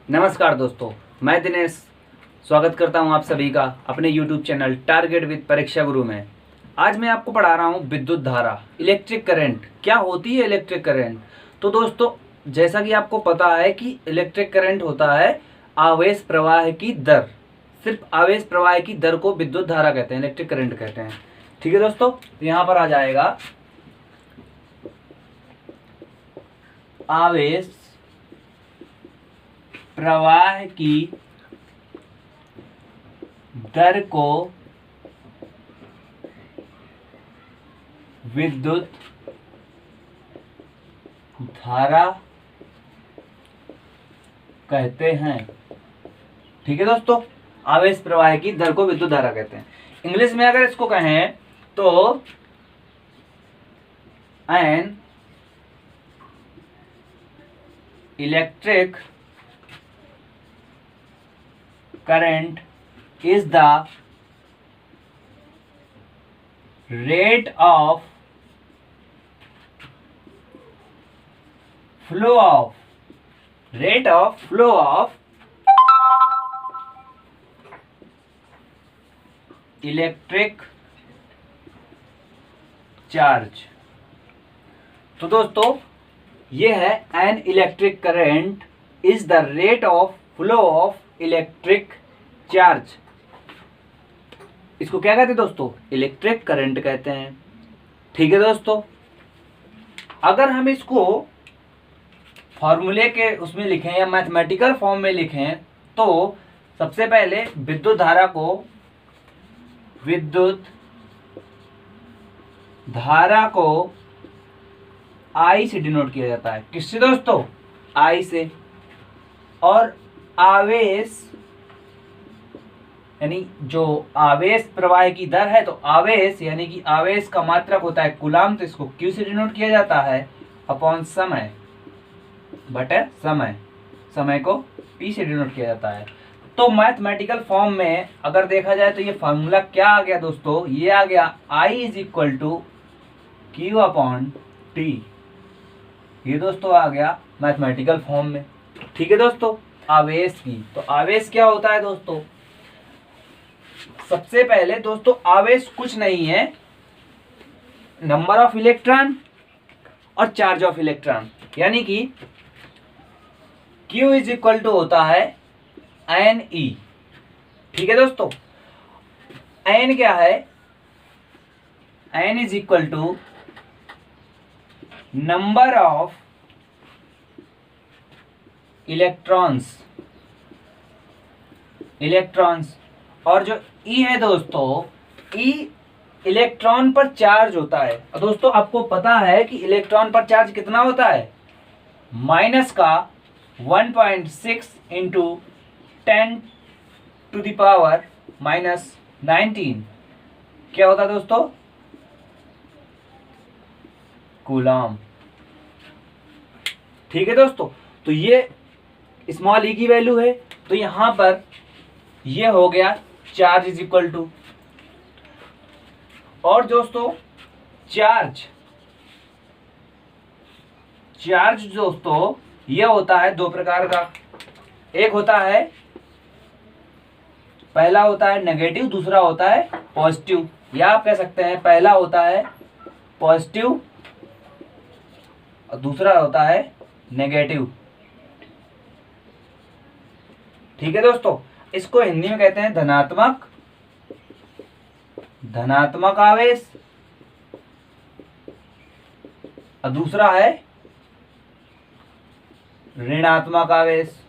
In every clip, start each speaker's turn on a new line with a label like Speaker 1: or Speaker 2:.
Speaker 1: नमस्कार दोस्तों, मैं दिनेश स्वागत करता हूं आप सभी का अपने YouTube चैनल टारगेट विद परीक्षा गुरु में। आज मैं आपको पढ़ा रहा हूं विद्युत धारा, इलेक्ट्रिक करंट। क्या होती है इलेक्ट्रिक करंट? तो दोस्तों, जैसा कि आपको पता है कि इलेक्ट्रिक करंट होता है आवेश प्रवाह की दर। सिर्फ आवेश प्रवाह की दर को विद्युत धारा कहते हैं, इलेक्ट्रिक करंट कहते हैं। ठीक है दोस्तों, तो यहाँ पर आ जाएगा आवेश प्रवाह की दर को विद्युत धारा कहते हैं। ठीक है दोस्तों, आवेश प्रवाह की दर को विद्युत धारा कहते हैं। इंग्लिश में अगर इसको कहें तो an electric current is the rate of flow of electric charge। तो दोस्तों, ये है an electric current is the rate of flow of electric charge. इसको क्या कहते हैं दोस्तों? इलेक्ट्रिक करंट कहते हैं। ठीक है दोस्तों, अगर हम इसको फॉर्मूले के उसमें लिखें या मैथमेटिकल फॉर्म में लिखें तो सबसे पहले विद्युत धारा को आई से डिनोट किया जाता है। किससे दोस्तों? आई से। और आवेश यानी जो आवेश प्रवाह की दर है, तो आवेश यानी कि आवेश का मात्रक होता है कूलाम, तो इसको क्यू से डिनोट किया जाता है अपॉन समय बटे समय को पी से डिनोट किया जाता है। तो मैथमेटिकल फॉर्म में अगर देखा जाए तो ये फॉर्मूला क्या आ गया दोस्तों? ये आ गया I is equal to Q upon T. ये दोस्तों आ गया मैथमेटिकल फॉर्म में। ठीक है दोस्तों, आवेश की, तो आवेश क्या होता है दोस्तों? सबसे पहले दोस्तों, आवेश कुछ नहीं है, नंबर ऑफ इलेक्ट्रॉन और चार्ज ऑफ इलेक्ट्रॉन, यानी कि Q इज इक्वल टू होता है NE। ठीक है दोस्तों, N क्या है? N is equal to number of electrons और जो E है दोस्तों, E इलेक्ट्रॉन पर चार्ज होता है। और दोस्तों, आपको पता है कि इलेक्ट्रॉन पर चार्ज कितना होता है? माइनस का 1.6 इंटू 10⁻⁻⁹ क्या होता है दोस्तों? कूलम। ठीक है दोस्तों, तो ये स्मॉल ई की वैल्यू है, तो यहां पर ये हो गया चार्ज इज इक्वल टू। और दोस्तों, चार्ज दोस्तों ये होता है दो प्रकार का। एक होता है, पहला होता है नेगेटिव, दूसरा होता है पॉजिटिव। या आप कह सकते हैं पहला होता है पॉजिटिव और दूसरा होता है नेगेटिव। ठीक है दोस्तों, इसको हिंदी में कहते हैं धनात्मक आवेश और दूसरा है ऋणात्मक आवेश।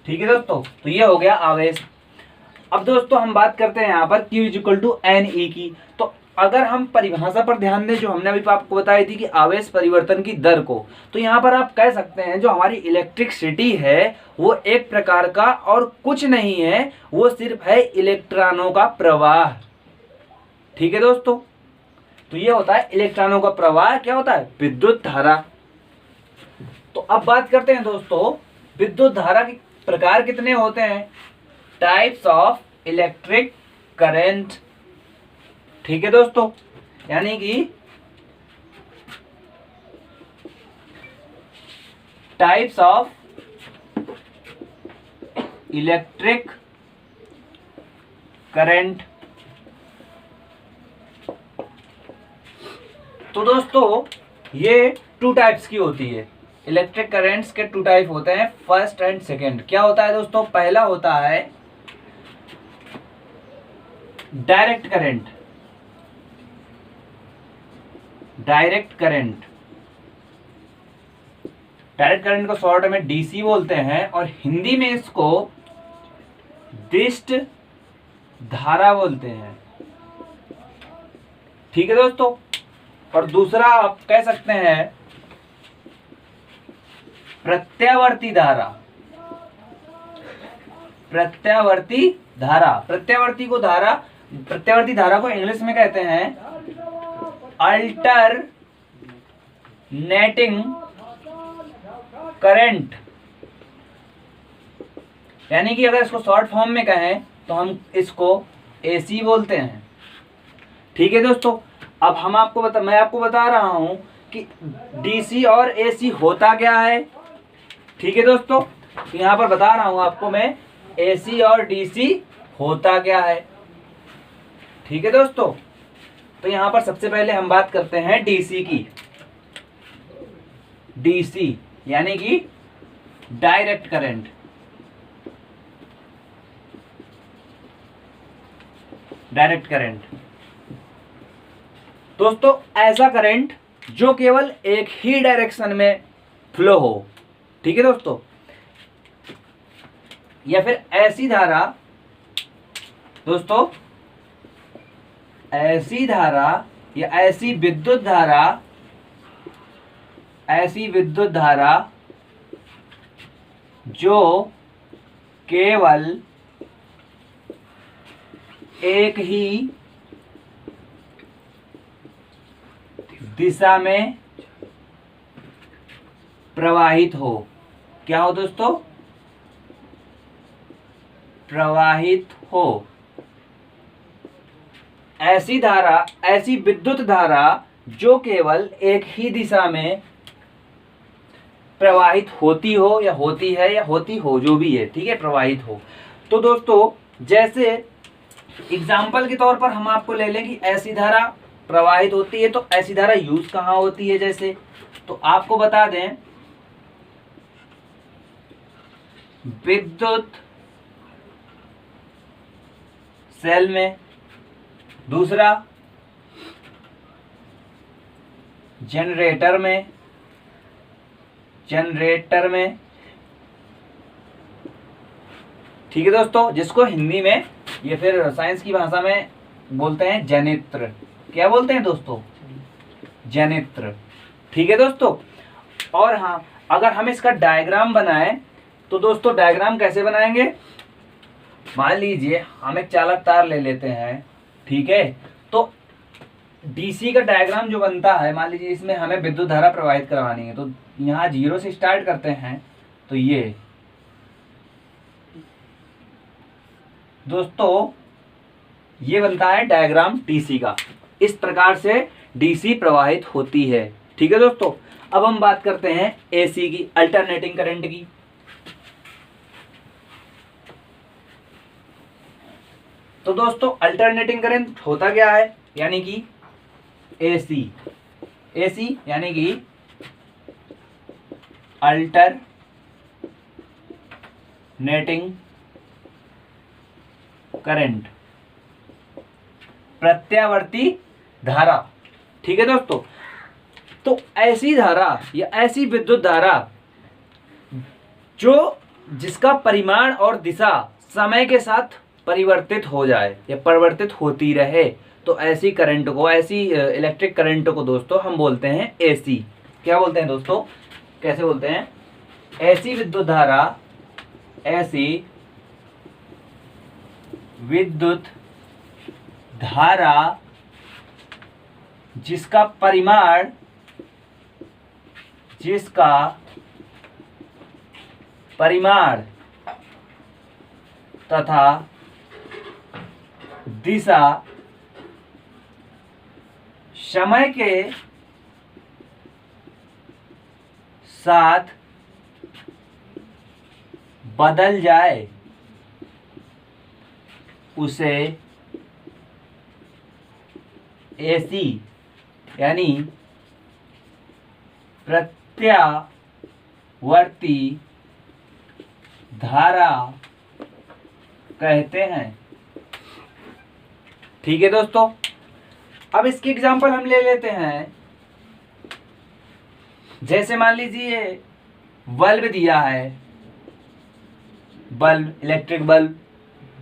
Speaker 1: ठीक है दोस्तों, तो ये हो गया आवेश। अब दोस्तों, हम बात करते हैं यहाँ पर Q is equal to NE की। तो अगर हम परिभाषा पर ध्यान दें, जो हमने अभी आपको बताई थी कि आवेश परिवर्तन की दर को, तो यहाँ पर आप कह सकते हैं जो हमारी इलेक्ट्रिसिटी है वो एक प्रकार का और कुछ नहीं है, वो सिर्फ है इलेक्ट्रॉनों का प्रवाह। ठीक है दोस्तों, तो ये होता है इलेक्ट्रॉनों का प्रवाह। क्या होता है? विद्युत धारा। तो अब बात करते हैं दोस्तों, विद्युत धारा के प्रकार कितने होते हैं? Types of electric current. ठीक है दोस्तों, यानी कि टाइप्स ऑफ इलेक्ट्रिक करंट। तो दोस्तों ये टू टाइप्स की होती है। इलेक्ट्रिक करंट्स के टू टाइप होते हैं, फर्स्ट एंड सेकंड। क्या होता है दोस्तों? पहला होता है direct current. Direct current, direct current को शॉर्ट में डीसी बोलते हैं और हिंदी में इसको दिष्ट धारा बोलते हैं। ठीक है दोस्तों। और दूसरा आप कह सकते हैं प्रत्यावर्ती धारा। प्रत्यावर्ती धारा, प्रत्यावर्ती धारा को इंग्लिश में कहते हैं अल्टरनेटिंग करंट। यानी कि अगर इसको शॉर्ट फॉर्म में कहें तो हम इसको एसी बोलते हैं। ठीक है दोस्तों। अब मैं आपको बता रहा हूं कि डीसी और एसी होता क्या है। ठीक है दोस्तों, यहां पर बता रहा हूं आपको मैं एसी और डीसी होता क्या है। ठीक है दोस्तों। तो यहां पर सबसे पहले हम बात करते हैं डीसी की। डीसी यानी कि डायरेक्ट करंट। डायरेक्ट करंट दोस्तों ऐसा करंट जो केवल एक ही डायरेक्शन में फ्लो हो। ठीक है दोस्तों। या फिर ऐसी धारा दोस्तों, ऐसी धारा या ऐसी विद्युत धारा जो केवल एक ही दिशा में प्रवाहित हो। क्या हो दोस्तों? प्रवाहित हो। ऐसी धारा, ऐसी विद्युत धारा जो केवल एक ही दिशा में प्रवाहित होती हो या होती है या होती हो, जो भी है। ठीक है, प्रवाहित हो। तो दोस्तों जैसे एग्जाम्पल के तौर पर हम आपको ले लें कि ऐसी धारा प्रवाहित होती है, तो ऐसी धारा यूज कहाँ होती है। जैसे तो आपको बता दें विद्युत सेल में, दूसरा जनरेटर में, ठीक है दोस्तों, जिसको हिंदी में या फिर साइंस की भाषा में बोलते हैं जनित्र। क्या बोलते हैं दोस्तों? जनित्र। ठीक है दोस्तों। और हाँ, अगर हम इसका डायग्राम बनाएं तो दोस्तों डायग्राम कैसे बनाएंगे? मान लीजिए हम एक चालक तार ले लेते हैं। ठीक है, तो डीसी का डायग्राम जो बनता है, मान लीजिए इसमें हमें विद्युत धारा प्रवाहित करवानी है, तो यहाँ 0 से स्टार्ट करते हैं। तो ये दोस्तों ये बनता है डायग्राम डीसी का। इस प्रकार से डीसी प्रवाहित होती है। ठीक है दोस्तों। अब हम बात करते हैं एसी की, अल्टरनेटिंग करंट की। तो दोस्तों अल्टरनेटिंग करंट होता क्या है? यानी कि एसी यानी कि अल्टरनेटिंग करंट, प्रत्यावर्ती धारा। ठीक है दोस्तों। तो ऐसी धारा या ऐसी विद्युत धारा जो जिसका परिमाण और दिशा समय के साथ परिवर्तित हो जाए या परिवर्तित होती रहे, तो ऐसी करंट को, ऐसी इलेक्ट्रिक करंट को दोस्तों हम बोलते हैं एसी। क्या बोलते हैं दोस्तों? कैसे बोलते हैं? ऐसी विद्युत धारा, ऐसी विद्युत धारा जिसका परिमाण तथा दिशा समय के साथ बदल जाए उसे एसी यानी प्रत्यावर्ती धारा कहते हैं। ठीक है दोस्तों, अब इसकी एग्जांपल हम ले लेते हैं। जैसे मान लीजिए बल्ब दिया है, बल्ब, इलेक्ट्रिक बल्ब।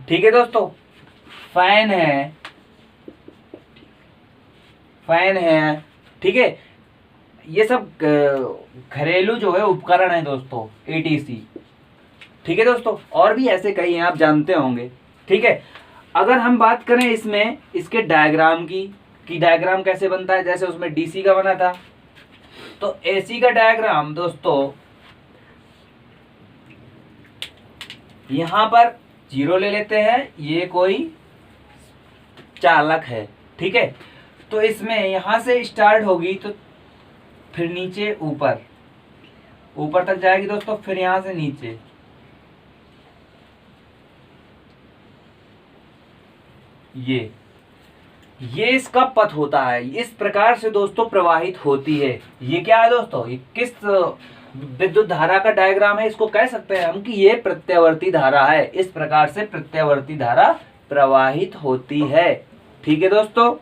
Speaker 1: ठीक है दोस्तों, फैन है, फैन है। ठीक है, ये सब घरेलू जो है उपकरण है दोस्तों, एटीसी। ठीक है दोस्तों, और भी ऐसे कई हैं, आप जानते होंगे। ठीक है, अगर हम बात करें इसमें इसके डायग्राम की डायग्राम कैसे बनता है, जैसे उसमें डीसी का बना था, तो एसी का डायग्राम दोस्तों यहां पर 0 ले लेते हैं, ये कोई चालक है। ठीक है, तो इसमें यहां से स्टार्ट होगी तो फिर नीचे ऊपर ऊपर तक जाएगी दोस्तों, फिर यहां से नीचे। ये इसका पथ होता है, इस प्रकार से दोस्तों प्रवाहित होती है। ये क्या है दोस्तों, ये किस विद्युत धारा का डायग्राम है, इसको कह सकते हैं हम कि ये प्रत्यावर्ती धारा है। इस प्रकार से प्रत्यावर्ती धारा प्रवाहित होती है। ठीक है दोस्तों।